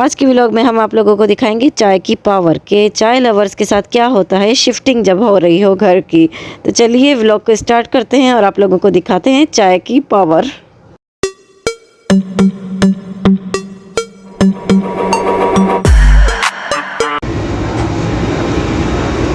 आज की व्लॉग में हम आप लोगों को दिखाएंगे चाय की पावर के चाय लवर्स के साथ क्या होता है शिफ्टिंग जब हो रही हो घर की। तो चलिए व्लॉग को स्टार्ट करते हैं और आप लोगों को दिखाते हैं चाय की पावर।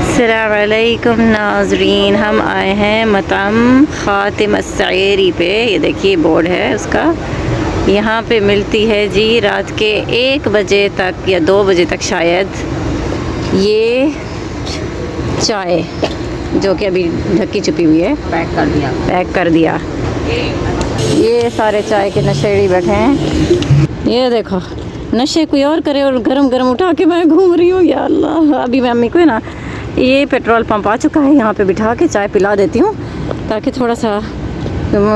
अस्सलामुअलैकुम नाज़रीन, हम आए हैं मताम ख़ातिम अस्सईरी पे। ये देखिए बोर्ड है उसका। यहाँ पे मिलती है जी रात के 1 बजे तक या 2 बजे तक शायद ये चाय, जो कि अभी ढकी छुपी हुई है। पैक कर दिया। ये सारे चाय के नशेड़ी बैठे हैं। ये देखो नशे कोई और करे और गरम गरम उठा के मैं घूम रही हूँ। या अल्लाह, अभी मैं अम्मी को है ना ये पेट्रोल पंप आ चुका है, यहाँ पे बिठा के चाय पिला देती हूँ ताकि थोड़ा सा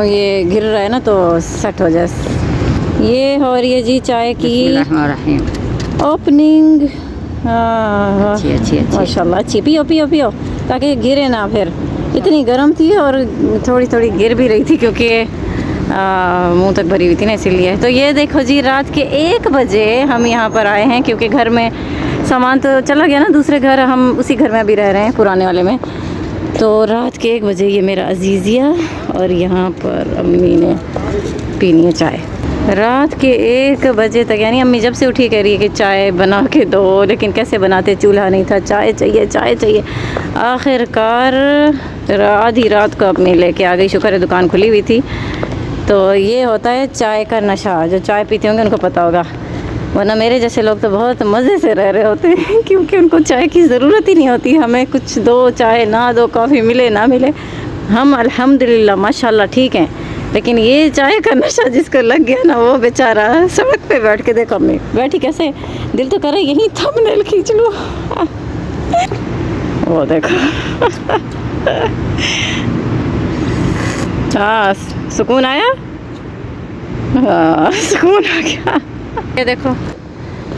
ये गिर रहा है ना तो सेट हो जाए। ये हो रही है जी चाय की ओपनिंग। अच्छी माशाल्लाह अच्छी। पियो पियो पियो ताकि गिरे ना। फिर इतनी गर्म थी और थोड़ी थोड़ी गिर भी रही थी क्योंकि मुंह तक भरी हुई थी ना, इसीलिए। तो ये देखो जी रात के 1 बजे हम यहाँ पर आए हैं क्योंकि घर में सामान तो चला गया ना दूसरे घर, हम उसी घर में अभी रह रहे हैं पुराने वाले में। तो रात के 1 बजे ये मेरा अजीज़िया और यहाँ पर अम्मी ने पीनी है चाय रात के 1 बजे तक। यानी अम्मी जब से उठी कह रही है कि चाय बना के दो, लेकिन कैसे बनाते, चूल्हा नहीं था, चाय चाहिए चाय चाहिए। आखिरकार आधी रात को अम्मी लेके आ गई। शुक्र है दुकान खुली हुई थी। तो ये होता है चाय का नशा। जो चाय पीते होंगे उनको पता होगा, वरना मेरे जैसे लोग तो बहुत मज़े से रह रहे होते हैं क्योंकि उनको चाय की ज़रूरत ही नहीं होती। हमें कुछ दो चाय ना दो, कॉफ़ी मिले ना मिले, हम अल्हम्दुलिल्लाह माशाल्लाह ठीक हैं। लेकिन ये चाय का नशा जिसको लग गया ना, वो बेचारा सड़क पे बैठ के, देखो अम्मी बैठी कैसे, दिल तो करे यहीं थंबनेल खींच लूँ। वो देखो हाँ सुकून आया। हाँ सुकून आ गया। ये देखो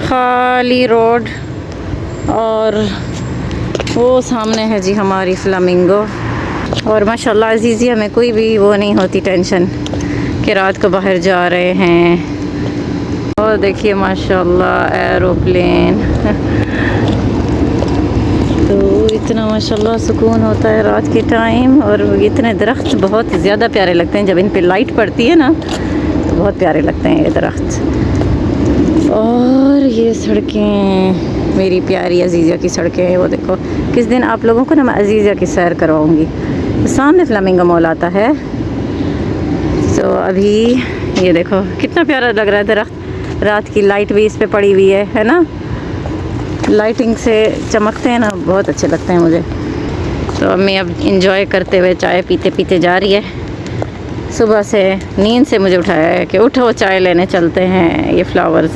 खाली रोड और वो सामने है जी हमारी फ्लामिंगो। और माशाल्लाह अजीज़िया में कोई भी वो नहीं होती टेंशन कि रात को बाहर जा रहे हैं। और देखिए माशाल्लाह एरोप्लेन। तो इतना माशाल्लाह सुकून होता है रात के टाइम। और इतने दरख्त बहुत ज़्यादा प्यारे लगते हैं जब इन पे लाइट पड़ती है ना, तो बहुत प्यारे लगते हैं ये दरख्त। और ये सड़कें मेरी प्यारी अजीज़िया की सड़कें हैं। वो देखो किस दिन आप लोगों को ना मैं अजीज़िया की सैर करवाऊँगी। सामने फ्लामिंगो मॉल आता है। तो अभी ये देखो कितना प्यारा लग रहा है दरख्त। रात की लाइट भी इस पे पड़ी हुई है ना, लाइटिंग से चमकते हैं ना, बहुत अच्छे लगते हैं मुझे। तो अम्मी अब इंजॉय करते हुए चाय पीते पीते जा रही है। सुबह से नींद से मुझे उठाया है कि उठो चाय लेने चलते हैं। ये फ्लावर्स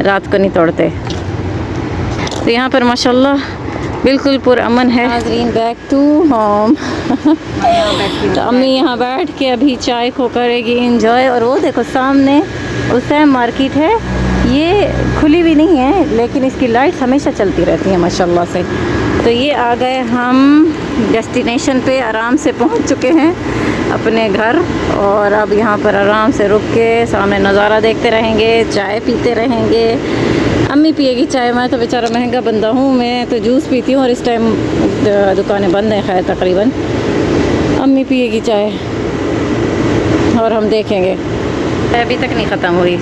रात को नहीं तोड़ते। तो यहाँ पर माशाल्लाह बिल्कुल पुरअमन है। नाज़रीन बैक टू होम। तो अम्मी यहाँ बैठ के अभी चाय को करेगी इंजॉय। और वो देखो सामने उस टाइम मार्केट है, ये खुली भी नहीं है लेकिन इसकी लाइट हमेशा चलती रहती है माशाल्लाह से। तो ये आ गए हम डेस्टिनेशन पे, आराम से पहुँच चुके हैं अपने घर। और अब यहाँ पर आराम से रुक के सामने नज़ारा देखते रहेंगे, चाय पीते रहेंगे। अम्मी पिएगी चाय, मैं तो बेचारा महंगा बंदा हूँ, मैं तो जूस पीती हूँ और इस टाइम दुकानें बंद हैं खैर तकरीबन। अम्मी पिएगी चाय और हम देखेंगे। अभी तक नहीं ख़त्म हुई,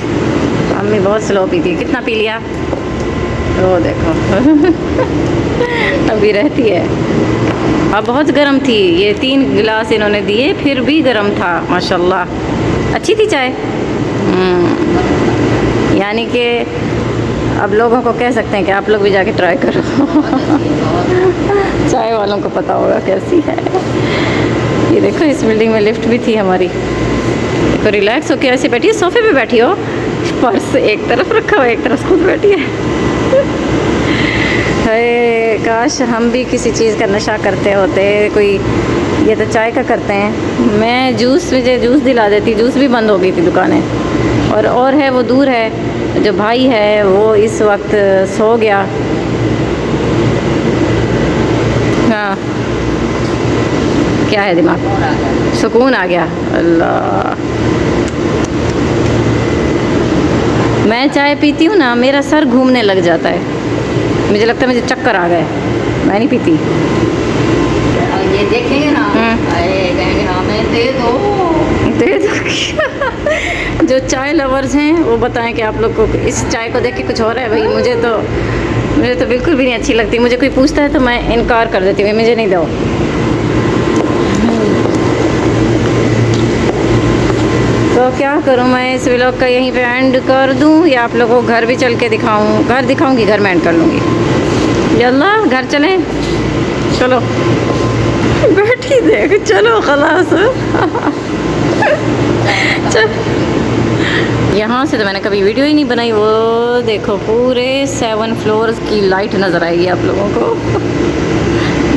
अम्मी बहुत स्लो पीती है। कितना पी लिया वो देखो अभी रहती है। अब बहुत गर्म थी, ये 3 गिलास इन्होंने दिए फिर भी गर्म था माशाल्लाह। अच्छी थी चाय। यानी कि अब लोगों को कह सकते हैं कि आप लोग भी जाके ट्राई करो चाय वालों को पता होगा कैसी है। ये देखो इस बिल्डिंग में लिफ्ट भी थी हमारी। देखो रिलैक्स होके ऐसे बैठी है, सोफे पे बैठी हो, पर्स एक तरफ रखा हो एक तरफ खुद बैठी है। काश हम भी किसी चीज़ का नशा करते होते। कोई ये तो चाय का करते हैं, मैं मुझे जूस दिला देती। जूस भी बंद हो गई थी दुकानें। और है वो दूर है, जो भाई है वो इस वक्त सो गया। हाँ क्या है, दिमाग सुकून आ गया। अल्लाह मैं चाय पीती हूँ ना, मेरा सर घूमने लग जाता है, मुझे लगता है मुझे चक्कर आ गए, मैं नहीं पीती। ये देखेंगे ना, कहेंगे हमें दे दो। जो चाय लवर्स हैं वो बताएं कि आप लोग को इस चाय को देख के कुछ हो रहा है। भाई मुझे तो बिल्कुल भी नहीं अच्छी लगती। मुझे कोई पूछता है तो मैं इनकार कर देती हूँ, मुझे नहीं दो। तो क्या करूँ, मैं इस व्लॉग का यहीं पे एंड कर दूँ या आप लोगों को घर भी चल के दिखाऊँ? घर दिखाऊँगी, घर में एंड कर लूँगी। यल्ला घर चलें, चलो बैठी देख, चलो खलास। चल, यहाँ से तो मैंने कभी वीडियो ही नहीं बनाई। वो देखो पूरे 7 फ्लोर्स की लाइट नज़र आएगी आप लोगों को।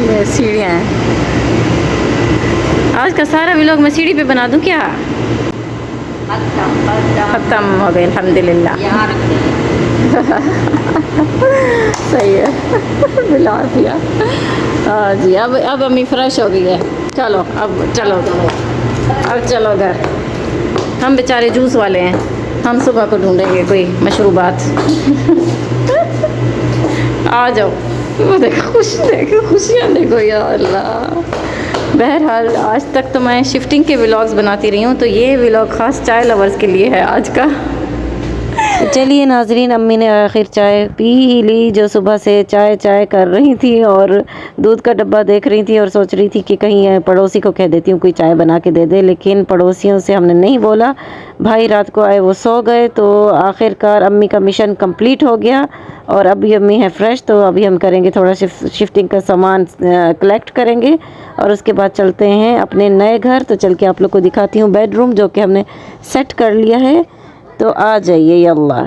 ये सीढ़ियाँ हैं। आज का सारा व्लॉग मैं सीढ़ी पे बना दूँ क्या? ख़त्म हो गए अल्हम्दुलिल्लाह। सही है। बिलार पिया। हाँ जी, अब अम्मी फ्रेश हो गई है। चलो अब चलो घर। हम बेचारे जूस वाले हैं, हम सुबह को ढूंढेंगे कोई मशरूबात। आ जाओ। वो देखो खुशियाँ देखो या अल्लाह। बहरहाल आज तक तो मैं शिफ्टिंग के व्लॉग्स बनाती रही हूँ, तो ये व्लॉग ख़ास चाय लवर्स के लिए है आज का। चलिए नाजरीन, अम्मी ने आखिर चाय पी ली, जो सुबह से चाय कर रही थी और दूध का डब्बा देख रही थी और सोच रही थी कि कहीं पड़ोसी को कह देती हूँ कोई चाय बना के दे दे, लेकिन पड़ोसियों से हमने नहीं बोला। भाई रात को आए, वो सो गए, तो आखिरकार अम्मी का मिशन कंप्लीट हो गया और अभी अम्मी है फ्रेश। तो अभी हम करेंगे थोड़ा शिफ्टिंग का सामान कलेक्ट करेंगे और उसके बाद चलते हैं अपने नए घर। तो चल के आप लोग को दिखाती हूँ बेडरूम जो कि हमने सेट कर लिया है। तो आ जाइए यल्ला।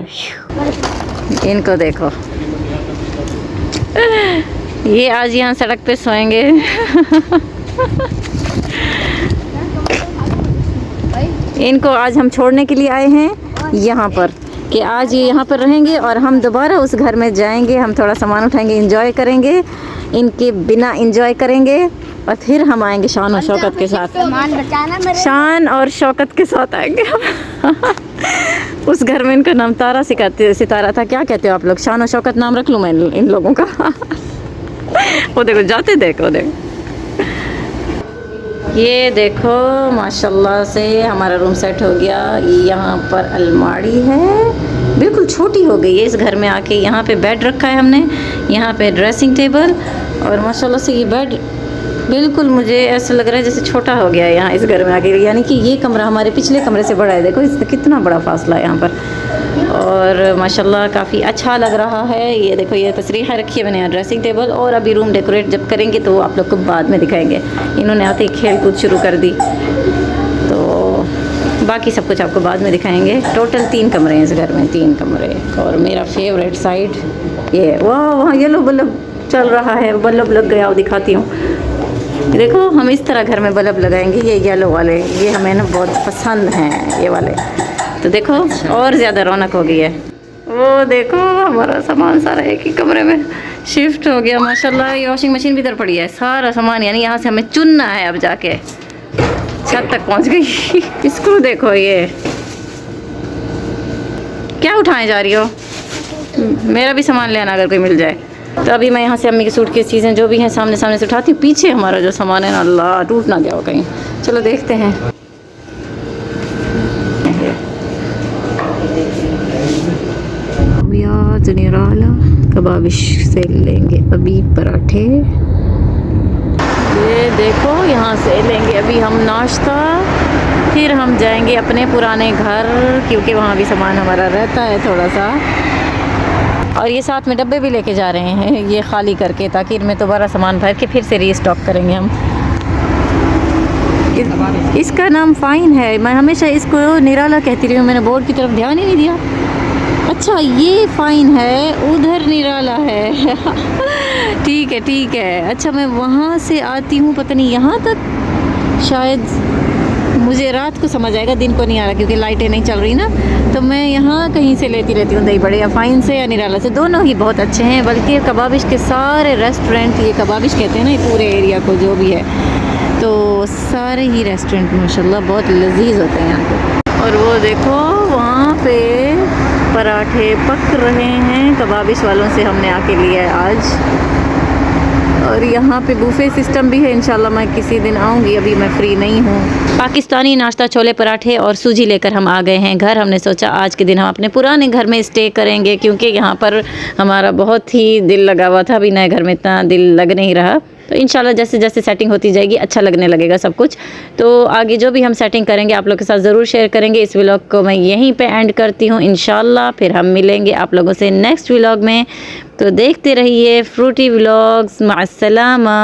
इनको देखो, ये आज यहाँ सड़क पे सोएंगे। इनको आज हम छोड़ने के लिए आए हैं यहाँ पर, कि आज ये यहाँ पर रहेंगे और हम दोबारा उस घर में जाएंगे। हम थोड़ा सामान उठाएंगे, एंजॉय करेंगे, इनके बिना एंजॉय करेंगे और फिर हम आएंगे शान और शौकत के साथ। शान और शौकत के साथ आएंगे हम। उस घर में इनका नाम तारा सितारा था। क्या कहते हो आप लोग? शान और शौकत नाम रख लूँ मैं इन लोगों का? वो देखो जाते, देखो ये देखो माशाल्लाह से हमारा रूम सेट हो गया। यहाँ पर अलमारी है, बिल्कुल छोटी हो गई है इस घर में आके। यहाँ पे बेड रखा है हमने, यहाँ पे ड्रेसिंग टेबल, और माशाल्लाह से ये बेड बिल्कुल मुझे ऐसा लग रहा है जैसे छोटा हो गया है यहाँ इस घर में आके। यानी कि ये कमरा हमारे पिछले कमरे से बड़ा है। देखो इससे कितना बड़ा फासला है यहाँ पर, और माशाल्लाह काफ़ी अच्छा लग रहा है। ये देखो ये तस्रीह रखी है मैंने यहाँ ड्रेसिंग टेबल, और अभी रूम डेकोरेट जब करेंगे तो आप लोग को बाद में दिखाएंगे। इन्होंने आते ही खेल कूद शुरू कर दी, तो बाकी सब कुछ आपको बाद में दिखाएंगे। टोटल 3 कमरे हैं इस घर में, 3 कमरे। और मेरा फेवरेट साइड ये, वाह वहाँ येलो बल्ब चल रहा है, बल्ब लग गया, वो दिखाती हूँ। देखो हम इस तरह घर में बल्ब लगाएंगे, ये येलो वाले, ये हमें ना बहुत पसंद हैं ये वाले। तो देखो और ज़्यादा रौनक हो गई है। वो देखो हमारा सामान सारा एक ही कमरे में शिफ्ट हो गया माशाल्लाह। ये वॉशिंग मशीन भी इधर पड़ी है, सारा सामान यानी यहाँ से हमें चुनना है। अब जाके छत तक पहुँच गई। इसको देखो, ये क्या उठाए जा रही हो? मेरा भी सामान लेना अगर कोई मिल जाए। तो अभी मैं यहाँ से अम्मी की सूट की चीज़ें जो भी हैं सामने से उठाती हूँ। पीछे हमारा जो सामान है ना, अल्लाह टूट ना गया हो कहीं। चलो देखते हैं। अभी आज निराला कबाबिश से लेंगे अभी पराठे। ये देखो यहाँ से लेंगे अभी हम नाश्ता, फिर हम जाएंगे अपने पुराने घर, क्योंकि वहाँ भी सामान हमारा रहता है थोड़ा सा। और ये साथ में डब्बे भी लेके जा रहे हैं ये खाली करके, ताकि इनमें दोबारा सामान भर के फिर से रीस्टॉक करेंगे हम। इसका नाम फ़ाइन है, मैं हमेशा इसको निराला कहती रही हूँ, मैंने बोर्ड की तरफ ध्यान ही नहीं दिया। अच्छा ये फ़ाइन है, उधर निराला है। ठीक है। अच्छा मैं वहाँ से आती हूँ, पता नहीं यहाँ तक शायद, मुझे रात को समझ आएगा, दिन को नहीं आ रहा क्योंकि लाइटें नहीं चल रही ना। तो मैं यहाँ कहीं से लेती रहती हूँ दही बड़े, या फ़ाइन से या निराला से, दोनों ही बहुत अच्छे हैं। बल्कि कबाबिश के सारे रेस्टोरेंट, ये कबाबिश कहते हैं ना ये पूरे एरिया को जो भी है, तो सारे ही रेस्टोरेंट माशाल्लाह बहुत लजीज होते हैं यहाँ पे। और वो देखो वहाँ पे पराठे पक रहे हैं, कबाबिश वालों से हमने आके लिया है आज। और यहाँ पे बुफे सिस्टम भी है, इंशाल्लाह मैं किसी दिन आऊँगी, अभी मैं फ्री नहीं हूँ। पाकिस्तानी नाश्ता छोले पराठे और सूजी लेकर हम आ गए हैं घर। हमने सोचा आज के दिन हम अपने पुराने घर में स्टे करेंगे, क्योंकि यहाँ पर हमारा बहुत ही दिल लगा हुआ था, अभी नए घर में इतना दिल लग नहीं रहा। तो इंशाल्लाह जैसे जैसे सेटिंग होती जाएगी अच्छा लगने लगेगा सब कुछ। तो आगे जो भी हम सेटिंग करेंगे आप लोग के साथ ज़रूर शेयर करेंगे। इस व्लॉग को मैं यहीं पे एंड करती हूँ इंशाल्लाह, फिर हम मिलेंगे आप लोगों से नेक्स्ट व्लॉग में। तो देखते रहिए फ्रूटी व्लॉग्स। माअस्सलामा।